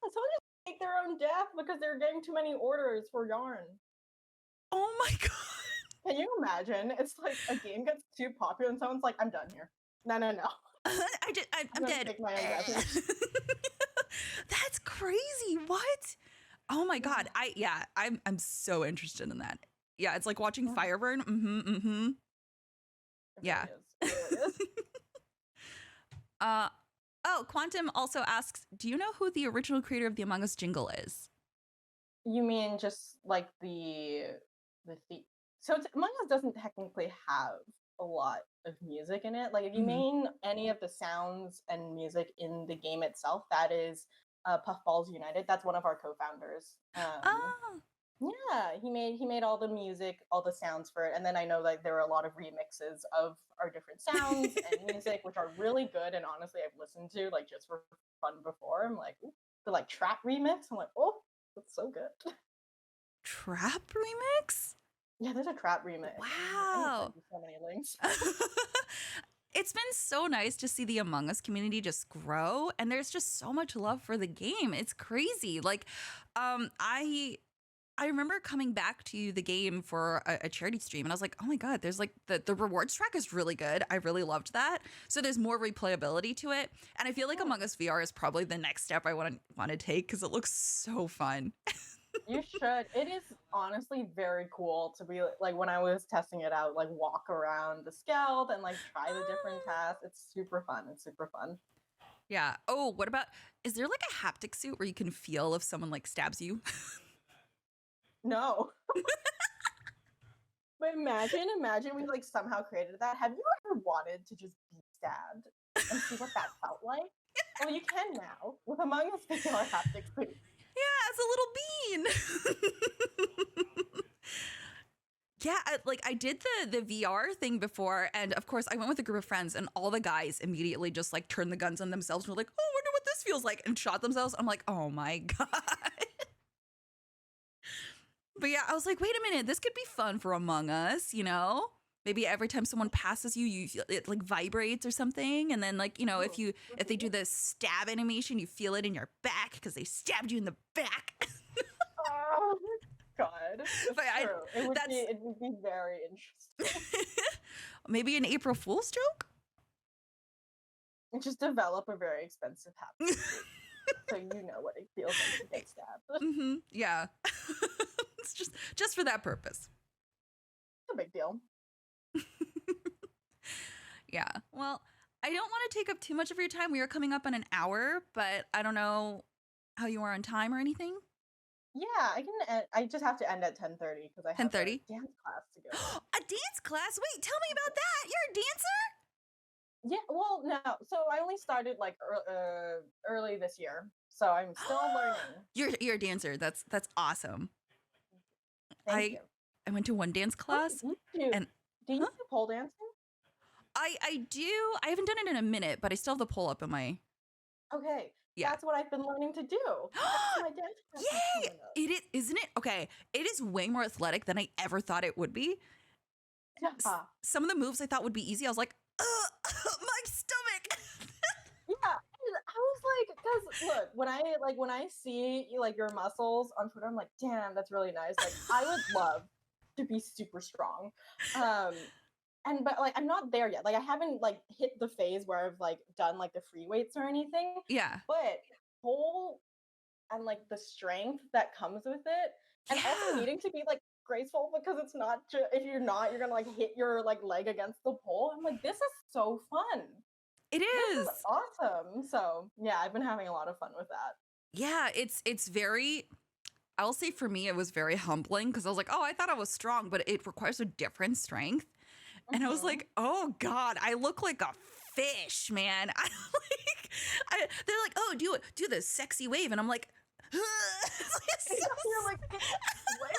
Someone just fake their own death because they're getting too many orders for yarn. Oh my god. Can you imagine? It's like a game gets too popular and someone's like, I'm done here. No. I'm gonna dead. take my own death. That's crazy. What? Oh my god. I'm so interested in that. Yeah, it's like watching fire burn. Yeah. It really is. Oh, Quantum also asks, do you know who the original creator of the Among Us jingle is? You mean just like so Among Us doesn't technically have a lot of music in it. Like if you mean any of the sounds and music in the game itself, that is Puffballs United. That's one of our co-founders. Oh. Yeah, he made all the music, all the sounds for it, and then I know like there are a lot of remixes of our different sounds and music, which are really good. And honestly, I've listened to like just for fun before. I'm like, ooh, the like trap remix. I'm like, oh, that's so good. Trap remix? Yeah, there's a trap remix. Wow. I need to send you so many links. It's been so nice to see the Among Us community just grow, and there's just so much love for the game. It's crazy. Like, I remember coming back to the game for a charity stream, and I was like, oh my god, there's like the rewards track is really good. I really loved that. So there's more replayability to it, and I feel like Among Us VR is probably the next step I want to take because it looks so fun. You should. It is honestly very cool to be like when I was testing it out, like walk around the Skeld and like try the different tasks. It's super fun. It's super fun. Yeah. Oh, what about, is there like a haptic suit where you can feel if someone like stabs you? No. But imagine we like somehow created that. Have you ever wanted to just be stabbed and see what that felt like? Well, you can now with Among Us VR haptic suit. Yeah, it's a little bean. Yeah, I did the VR thing before, and of course I went with a group of friends, and all the guys immediately just like turned the guns on themselves and were like, "Oh, I wonder what this feels like," and shot themselves. I'm like, "Oh my god!" But yeah, I was like, "Wait a minute, this could be fun for Among Us, you know? Maybe every time someone passes you, you feel it like vibrates or something, and then like if they do the stab animation, you feel it in your back because they stabbed you in the back." Oh god. But True. It would be very interesting. Maybe an April Fool's joke? And just develop a very expensive haptic suit so you know what it feels like to get stabbed. Yeah. It's just for that purpose. It's a big deal. Yeah. Well, I don't want to take up too much of your time. We are coming up on an hour, but I don't know how you are on time or anything. Yeah, I can. I just have to end at 10:30 because I have 10:30? a dance class to go. A dance class? Wait, tell me about that. You're a dancer? Yeah, well, no. So I only started like early this year, so I'm still learning. You're a dancer. That's awesome. Thank you. I went to one dance class. Do you do pole dancing? I do. I haven't done it in a minute, but I still have the pole up in my. Okay. Yeah. That's what I've been learning to do. That's my dance class. Yay! It is, isn't it? Okay. It is way more athletic than I ever thought it would be. Yeah. Some of the moves I thought would be easy. I was like, my stomach. Yeah. I was like, because look, when I see like your muscles on Twitter, I'm like, damn, that's really nice. Like, I would love to be super strong. But like I'm not there yet. Like I haven't like hit the phase where I've like done like the free weights or anything. Yeah. But whole and like the strength that comes with it, and also needing to be like graceful because it's not just if you're not, you're gonna like hit your like leg against the pole. I'm like, this is so fun. It is. This is awesome. So yeah, I've been having a lot of fun with that. Yeah, it's very. I'll say for me, it was very humbling because I was like, oh, I thought I was strong, but it requires a different strength. And I was like, oh God, I look like a fish, man. They're like, oh, do the sexy wave, and I'm like, You're like, what?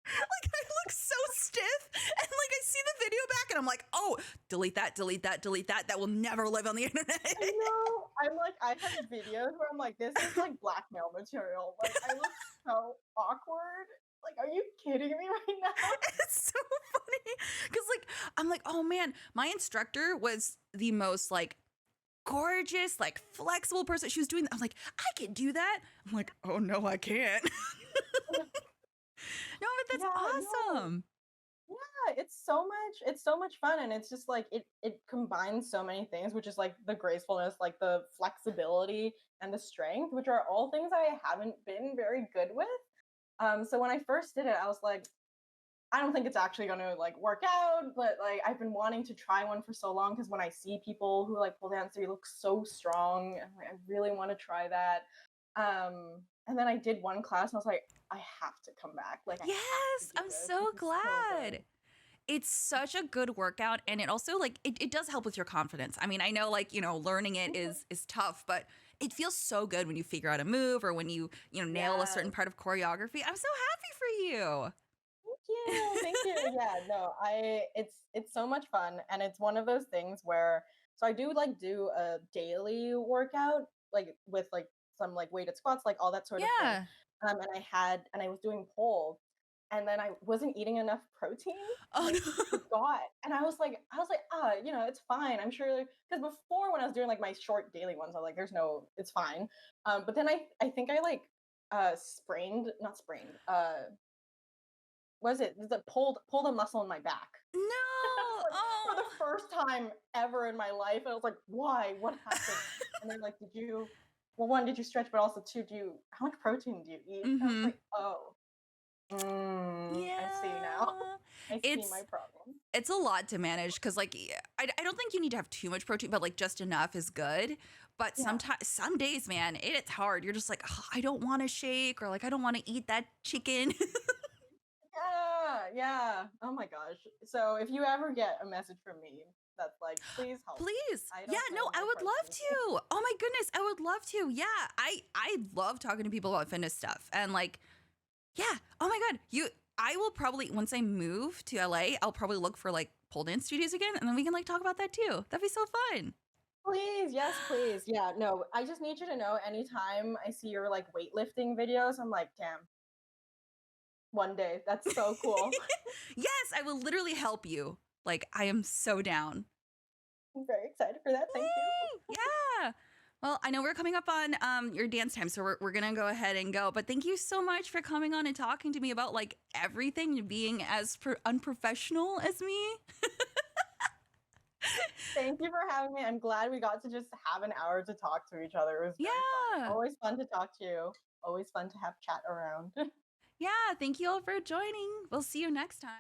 like I look so stiff, and like I see the video back, and I'm like, oh, delete that, delete that, delete that. That will never live on the internet. I know. I'm like, I have videos where I'm like, this is like blackmail material. Like, I look so awkward. Like, are you kidding me right now? It's so funny because like I'm like, oh man, my instructor was the most like gorgeous, like flexible person. She was doing that. I'm like, I can do that. I'm like, oh no, I can't. No, but that's awesome. No. Yeah, it's so much fun, and it's just like it combines so many things, which is like the gracefulness, like the flexibility and the strength, which are all things I haven't been very good with. So when I first did it, I was like, I don't think it's actually going to like work out, but like I've been wanting to try one for so long because when I see people who like pole dance, they look so strong, and like, I really want to try that. And then I did one class, and I was like, I have to come back. Like, Yes, I'm so glad. It's such a good workout, and it also like it does help with your confidence. I mean, I know like, learning it is tough, but it feels so good when you figure out a move or when you nail a certain part of choreography. I'm so happy for you. Thank you. Yeah, no, it's so much fun, and it's one of those things where so I do a daily workout like with like some like weighted squats, like all that sort of thing. Yeah. And I was doing pole, and then I wasn't eating enough protein. Oh And I no. forgot, and it's fine. I'm sure because before when I was doing like my short daily ones, I was like, there's no, it's fine. But then I think I like sprained, not sprained. Was it pulled a muscle in my back. No. Like, for the Oh. first time ever in my life. I was like, why? What happened? And they're like, one, did you stretch, but also two, how much protein do you eat? And I was Mhm. like, oh, I see now. Yeah. I see my It's problem. it's a lot to manage because like I don't think you need to have too much protein, but like just enough is good. But Yeah. sometimes some days, man, it's hard. You're just like, "Ugh, I don't want to shake, or like I don't want to eat that chicken." Yeah. Oh my gosh. So if you ever get a message from me that's like, please help me. Please. I Yeah, don't no, know I my would love protein. to. Oh my goodness, I would love to. Yeah. I love talking to people about fitness stuff. And like, yeah. Oh my god. I will probably once I move to LA, I'll probably look for like pole dance studios again, and then we can like talk about that too. That'd be so fun. Please, yes, please. Yeah, no, I just need you to know anytime I see your like weightlifting videos, I'm like, damn, one day. That's so cool. Yes, I will literally help you. Like, I am so down. I'm very excited for that. Thank you. Yay! Yeah. Well, I know we're coming up on your dance time, so we're gonna go ahead and go. But thank you so much for coming on and talking to me about like everything and being as unprofessional as me. Thank you for having me. I'm glad we got to just have an hour to talk to each other. It was very fun. Yeah. Always fun to talk to you. Always fun to have chat around. Yeah. Thank you all for joining. We'll see you next time.